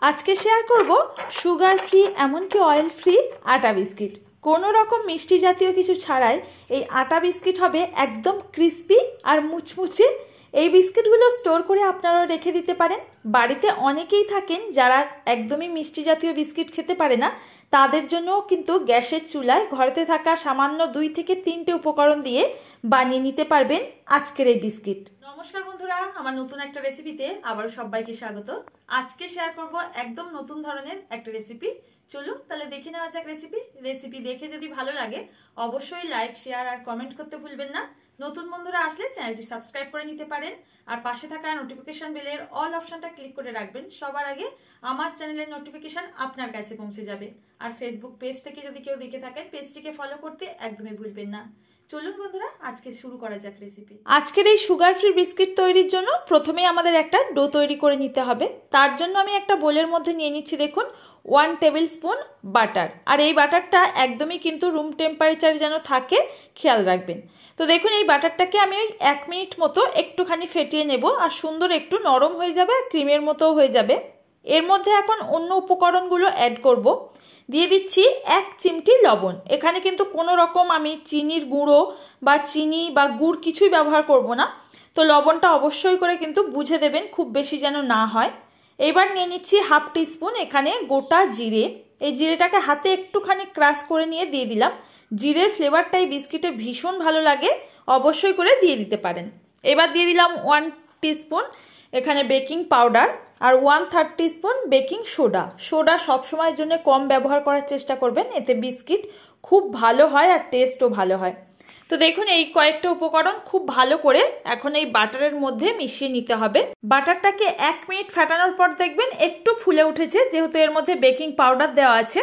আজকে শেয়ার করব sugar free এমনকি অয়েল ফ্রি আটা বিস্কিট। কোনো রকম মিষ্টি জাতীয় কিছু ছাড়াই এই আটা বিস্কিট হবে একদম ক্রিস্পি আর মুচমুচে। এই বিস্কিটগুলো স্টোর করে আপনারাও রেখে দিতে পারেন। বাড়িতে অনেকেই থাকেন যারা একদমই মিষ্টি জাতীয় বিস্কিট খেতে পারে না, তাদের জন্যও কিন্তু গ্যাসের চুলায় ঘরেতে থাকা সামান্য 2 থেকে 3টে উপকরণ দিয়ে বানিয়ে নিতে পারবেন আজকের এই বিস্কিট। নমস্কার বন্ধুরা, আমার নতুন একটা রেসিপিতে আবারও সবাইকে স্বাগত। আজকে শেয়ার করব একদম নতুন ধরনের একটা রেসিপি। চলুন তাহলে দেখে নেওয়া যাক রেসিপি দেখে যদি ভালো লাগে অবশ্যই লাইক, শেয়ার আর কমেন্ট করতে ভুলবেন না। নতুন বন্ধুরা আসলে চ্যানেলটি সাবস্ক্রাইব করে নিতে পারেন আর পাশে থাকা নোটিফিকেশন বেলের অল অপশনটা ক্লিক করে রাখবেন। সবার আগে আমার চ্যানেলের নোটিফিকেশন আপনার কাছে পৌঁছে যাবে। আর ফেসবুক পেজ থেকে যদি কেউ দেখে থাকেন পেজটিকে ফলো করতে একদমই ভুলবেন না। চলুন বন্ধুরা আজকে শুরু করা যাক রেসিপি। আজকের এই সুগার ফ্রি বিস্কিট তৈরির জন্য প্রথমেই আমাদের একটা ডো তৈরি করে নিতে হবে। তার জন্য আমি একটা বোলের মধ্যে নিয়ে নিচ্ছি দেখুন 1 টেবিল স্পুন বাটার। আর এই বাটারটা একদমই কিন্তু রুম টেম্পারেচারে যেন থাকে, খেয়াল রাখবেন। তো দেখুন এই বাটারটাকে আমি ওই 1 মিনিট মতো একটুখানি ফেটিয়ে নেব আর সুন্দর একটু নরম হয়ে যাবে আর ক্রিমের মতো হয়ে যাবে। এর মধ্যে এখন অন্য উপকরণগুলো অ্যাড করব। দিয়ে দিচ্ছি 1 চিমটি লবণ। এখানে কিন্তু কোনো রকম আমি চিনির গুঁড়ো বা চিনি বা গুড় কিছুই ব্যবহার করব না। তো লবণটা অবশ্যই করে কিন্তু বুঝে দেবেন, খুব বেশি যেন না হয়। এবার নিয়ে নিচ্ছি 1/2 টিস্পুন এখানে গোটা জিরে। এই জিরেটাকে হাতে একটুখানি ক্রাশ করে নিয়ে দিয়ে দিলাম। জিরের ফ্লেভারটা এই বিস্কিটে ভীষণ ভালো লাগে, অবশ্যই করে দিয়ে দিতে পারেন। এবার দিয়ে দিলাম 1 টিস্পুন এখানে বেকিং পাউডার আর 1/3 টিস্পুন বেকিং সোডা। সোডা সবসময়ের জন্য কম ব্যবহার করার চেষ্টা করবেন, এতে বিস্কিট খুব ভালো হয় আর টেস্টও ভালো হয়। তো দেখুন এই কয়েকটা উপকরণ খুব ভালো করে এখন এই বাটারের মধ্যে মিশিয়ে নিতে হবে। বাটারটাকে 1 মিনিট ফাটানোর পর দেখবেন একটু ফুলে উঠেছে, যেহেতু এর মধ্যে বেকিং পাউডার দেওয়া আছে।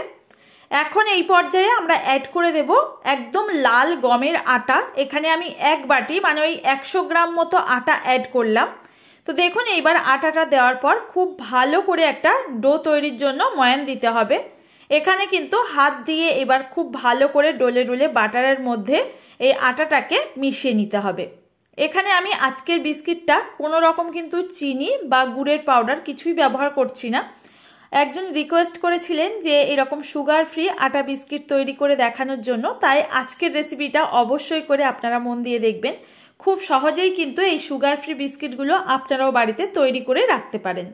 এখন এই পর্যায়ে আমরা অ্যাড করে দেব একদম লাল গমের আটা। এখানে আমি 1 বাটি মানে ওই 100 গ্রাম মতো আটা অ্যাড করলাম। তো দেখুন এইবার আটাটা দেওয়ার পর খুব ভালো করে একটা ডো তৈরির জন্য ময়ান দিতে হবে। এখানে কিন্তু হাত দিয়ে এবার খুব ভালো করে ডলে ডলে বাটারের মধ্যে এই আটাটাকে মিশিয়ে নিতে হবে। এখানে আমি আজকের বিস্কিটটা কোনো রকম কিন্তু চিনি বা গুড়ের পাউডার কিছুই ব্যবহার করছি না। একজন রিকোয়েস্ট করেছিলেন যে এরকম সুগার ফ্রি আটা বিস্কিট তৈরি করে দেখানোর জন্য, তাই আজকের রেসিপিটা অবশ্যই করে আপনারা মন দিয়ে দেখবেন। খুব সহজেই কিন্তু এই সুগার ফ্রি বিস্কিটগুলো আপনারাও বাড়িতে তৈরি করে রাখতে পারেন।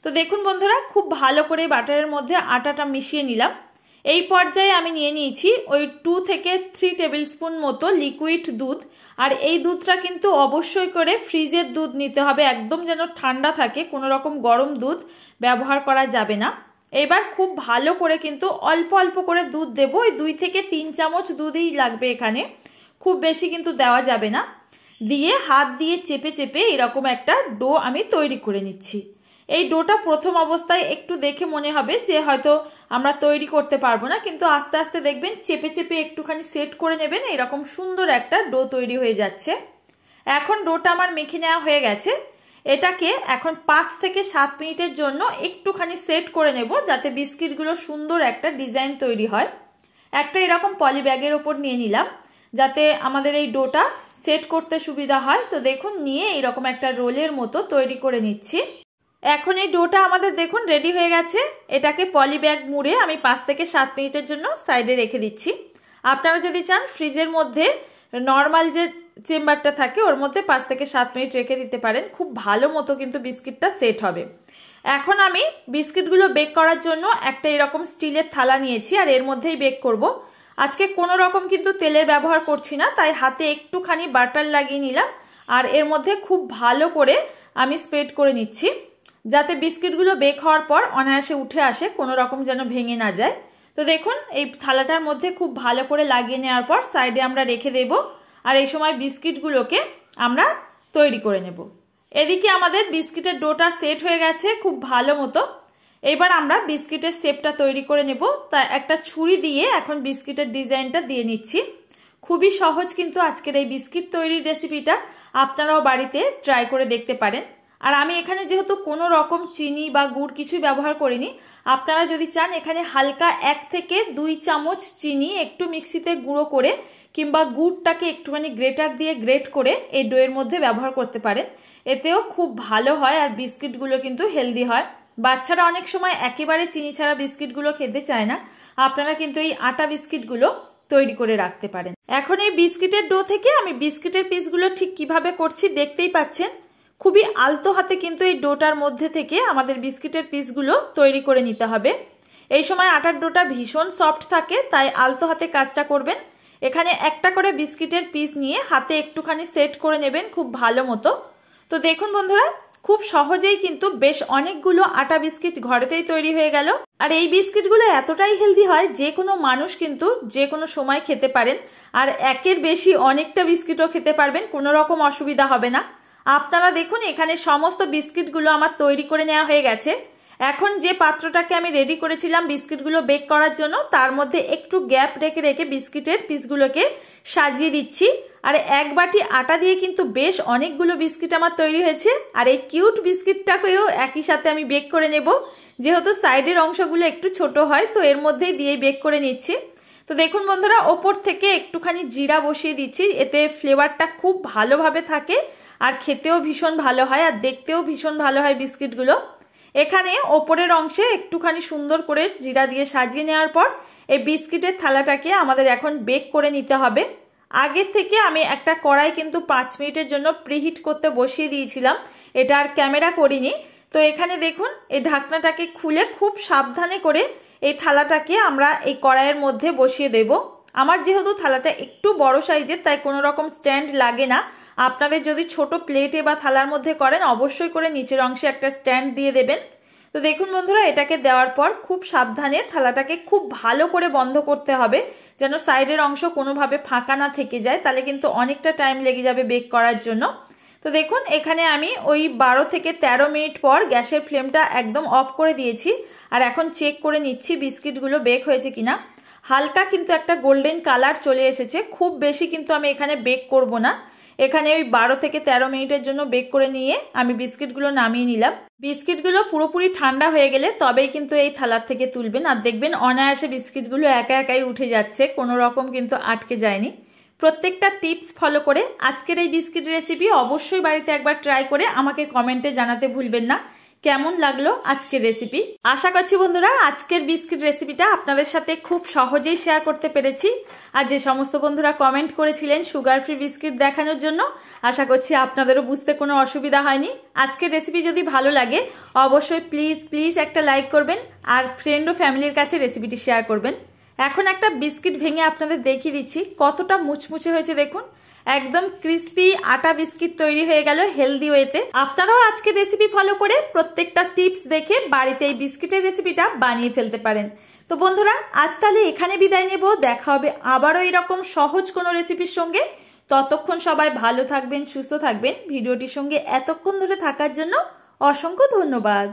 তো দেখুন বন্ধুরা খুব ভালো করে বাটারের মধ্যে আটাটা মিশিয়ে নিলাম। এই পর্যায়ে আমি নিয়ে নিয়েছি ওই 2 থেকে 3 টেবিল স্পুন মতো লিকুইড দুধ। আর এই দুধটা কিন্তু অবশ্যই করে ফ্রিজের দুধ নিতে হবে, একদম যেন ঠান্ডা থাকে, কোনো রকম গরম দুধ ব্যবহার করা যাবে না। এবার খুব ভালো করে কিন্তু অল্প অল্প করে দুধ দেবো, ওই 2 থেকে 3 চামচ দুধই লাগবে এখানে, খুব বেশি কিন্তু দেওয়া যাবে না। দিয়ে হাত দিয়ে চেপে চেপে এরকম একটা ডো আমি তৈরি করে নিচ্ছি। এই ডোটা প্রথম অবস্থায় একটু দেখে মনে হবে যে হয়তো আমরা তৈরি করতে পারবো না, কিন্তু আস্তে আস্তে দেখবেন চেপে চেপে একটুখানি সেট করে নেবেন, এরকম সুন্দর একটা ডো তৈরি হয়ে যাচ্ছে। এখন ডোটা আমার মেখে নেওয়া হয়ে গেছে। এটাকে এখন 5 থেকে 7 মিনিটের জন্য একটুখানি সেট করে নেব, যাতে বিস্কিটগুলো সুন্দর একটা ডিজাইন তৈরি হয়। একটা এরকম পলি ব্যাগের ওপর নিয়ে নিলাম যাতে আমাদের এই ডোটা সেট করতে সুবিধা হয়। তো দেখুন নিয়ে এরকম একটা রোলের মতো তৈরি করে নিচ্ছি। এখন এই ডোটা আমাদের দেখুন রেডি হয়ে গেছে। এটাকে পলি ব্যাগ মুড়ে আমি 5 থেকে 7 মিনিটের জন্য সাইডে রেখে দিচ্ছি। আপনারা যদি চান ফ্রিজের মধ্যে নর্মাল যে চেম্বারটা থাকে ওর মধ্যে 5 থেকে 7 মিনিট রেখে দিতে পারেন, খুব ভালো মতো কিন্তু বিস্কিটটা সেট হবে। এখন আমি বিস্কিটগুলো বেক করার জন্য একটা এরকম স্টিলের থালা নিয়েছি আর এর মধ্যেই বেক করব। আজকে কোনো রকম কিন্তু তেলের ব্যবহার করছি না, তাই হাতে একটুখানি বাটার লাগিয়ে নিলাম আর এর মধ্যে খুব ভালো করে আমি স্প্রেড করে নিচ্ছি, যাতে বিস্কিটগুলো বেক হওয়ার পর অনায়াসে উঠে আসে, কোনো রকম যেন ভেঙে না যায়। তো দেখুন এই থালাটার মধ্যে খুব ভালো করে লাগিয়ে নেওয়ার পর সাইডে আমরা রেখে দেব। আর এই সময় বিস্কিটগুলোকে আমরা তৈরি করে নেব। এদিকে আমাদের বিস্কিটের ডোটা সেট হয়ে গেছে খুব ভালো মতো। এবার আমরা বিস্কিটের শেপটা তৈরি করে নেব। তা একটা ছুরি দিয়ে এখন বিস্কিটের ডিজাইনটা দিয়ে নিচ্ছি। খুবই সহজ কিন্তু আজকের এই বিস্কিট তৈরির রেসিপিটা, আপনারাও বাড়িতে ট্রাই করে দেখতে পারেন। আর আমি এখানে যেহেতু কোনো রকম চিনি বা গুড় কিছুই ব্যবহার করিনি, আপনারা যদি চান এখানে হালকা 1 থেকে 2 চামচ চিনি একটু মিক্সিতে গুঁড়ো করে কিংবা গুড়টাকে একটুখানি গ্রেটার দিয়ে গ্রেট করে এই ডোয়ের মধ্যে ব্যবহার করতে পারেন, এতেও খুব ভালো হয় আর বিস্কিটগুলো কিন্তু হেলদি হয়। বাচ্চারা অনেক সময় একেবারে চিনি ছাড়া বিস্কিটগুলো খেতে চায় না, আপনারা কিন্তু এই আটা বিস্কিটগুলো তৈরি করে রাখতে পারেন। এখন এই বিস্কিটের ডো থেকে আমি বিস্কিটের পিসগুলো ঠিক কিভাবে করছি দেখতেই পাচ্ছেন। খুবই আলতো হাতে কিন্তু এই ডোটার মধ্যে থেকে আমাদের বিস্কিটের পিসগুলো তৈরি করে নিতে হবে। এই সময় আটার ডোটা ভীষণ সফট থাকে, তাই আলতো হাতে কাজটা করবেন। এখানে একটা করে বিস্কিটের পিস নিয়ে হাতে একটুখানি সেট করে নেবেন খুব ভালো মতো। তো দেখুন বন্ধুরা, খুব সহজেই কিন্তু বেশ অনেকগুলো আটা বিস্কিট ঘরেতেই তৈরি হয়ে গেল। আর এই বিস্কিটগুলো এতটাই হেলদি হয় যে কোনো মানুষ কিন্তু যে কোনো সময় খেতে পারেন, আর একের বেশি অনেকটা বিস্কিটও খেতে পারবেন, কোনো রকম অসুবিধা হবে না। আপনারা দেখুন এখানে সমস্ত বিস্কিটগুলো আমার তৈরি করে নেওয়া হয়ে গেছে। এখন যে পাত্রটাকে আমি রেডি করেছিলাম বিস্কিটগুলো বেক করার জন্য, তার মধ্যে একটু গ্যাপ রেখে রেখে বিস্কিটের পিসগুলোকে সাজিয়ে দিচ্ছি। আর এক বাটি আটা দিয়ে কিন্তু বেশ অনেকগুলো বিস্কিট আমার তৈরি হয়েছে। আর এই কিউট বিস্কিটটাকেও একই সাথে আমি বেক করে নেব, যেহেতু সাইডের অংশগুলো একটু ছোট হয়, তো এর মধ্যেই দিয়ে বেক করে নিচ্ছি। তো দেখুন বন্ধুরা, ওপর থেকে একটুখানি জিরা বসিয়ে দিচ্ছি, এতে ফ্লেভারটা খুব ভালোভাবে থাকে আর খেতেও ভীষণ ভালো হয় আর দেখতেও ভীষণ ভালো হয় বিস্কিটগুলো। এখানে ওপরের অংশে একটুখানি সুন্দর করে জিরা দিয়ে সাজিয়ে নেওয়ার পর এই বিস্কিটের থালাটাকে আমাদের এখন বেক করে নিতে হবে। আগের থেকে আমি একটা কড়াই কিন্তু 5 মিনিটের জন্য প্রিহিট করতে বসিয়ে দিয়েছিলাম, এটা আর ক্যামেরা করিনি। তো এখানে দেখুন এই ঢাকনাটাকে খুলে খুব সাবধানে করে এই থালাটাকে আমরা এই কড়াইয়ের মধ্যে বসিয়ে দেব। আমার যেহেতু থালাটা একটু বড় সাইজের, তাই কোনো রকম স্ট্যান্ড লাগে না। আপনাদের যদি ছোট প্লেটে বা থালার মধ্যে করেন অবশ্যই করে নিচের অংশে একটা স্ট্যান্ড দিয়ে দেবেন। তো দেখুন বন্ধুরা, এটাকে দেওয়ার পর খুব সাবধানে থালাটাকে খুব ভালো করে বন্ধ করতে হবে, যেন সাইডের অংশ কোনোভাবে ফাঁকা না থেকে যায়, তাহলে কিন্তু অনেকটা টাইম লেগে যাবে বেক করার জন্য। তো দেখুন এখানে আমি ওই 12 থেকে 13 মিনিট পর গ্যাসের ফ্লেমটা একদম অফ করে দিয়েছি। আর এখন চেক করে নিচ্ছি বিস্কিটগুলো বেক হয়েছে কিনা। হালকা কিন্তু একটা গোল্ডেন কালার চলে এসেছে, খুব বেশি কিন্তু আমি এখানে বেক করব না। এখানে ওই 12 থেকে 13 মিনিটের জন্য বেক করে নিয়ে আমি বিস্কিটগুলো নামিয়ে নিলাম। বিস্কিটগুলো পুরোপুরি ঠান্ডা হয়ে গেলে তবেই কিন্তু এই থালার থেকে তুলবেন, আর দেখবেন অনায়াসে বিস্কিটগুলো একা একাই উঠে যাচ্ছে, কোনো রকম কিন্তু আটকে যায়নি। প্রত্যেকটা টিপস ফলো করে আজকের এই বিস্কিট রেসিপি অবশ্যই বাড়িতে একবার ট্রাই করে আমাকে কমেন্টে জানাতে ভুলবেন না কেমন লাগলো আজকের রেসিপি। আশা করছি বন্ধুরা আজকের বিস্কিট রেসিপিটা আপনাদের সাথে খুব সহজেই শেয়ার করতে পেরেছি। আর যে সমস্ত বন্ধুরা কমেন্ট করেছিলেন সুগার ফ্রি বিস্কিট দেখানোর জন্য, আশা করছি আপনাদেরও বুঝতে কোনো অসুবিধা হয়নি। আজকের রেসিপি যদি ভালো লাগে অবশ্যই প্লিজ একটা লাইক করবেন আর ফ্রেন্ড ও ফ্যামিলির কাছে রেসিপিটি শেয়ার করবেন। এখন একটা বিস্কিট ভেঙে আপনাদের দেখিয়ে দিচ্ছি কতটা মুচমুচে হয়েছে। দেখুন একদম ক্রিস্পি আটা বিস্কিট তৈরি হয়ে গেল হেলদি ওয়েতে। আপনারাও আজকের রেসিপি ফলো করে প্রত্যেকটা টিপস দেখে বাড়িতে এই বিস্কিটের রেসিপিটা বানিয়ে ফেলতে পারেন। তো বন্ধুরা আজ তাহলে এখানে বিদায় নেব, দেখা হবে আবারও এরকম সহজ কোনো রেসিপির সঙ্গে। ততক্ষণ সবাই ভালো থাকবেন, সুস্থ থাকবেন। ভিডিওটির সঙ্গে এতক্ষণ ধরে থাকার জন্য অসংখ্য ধন্যবাদ।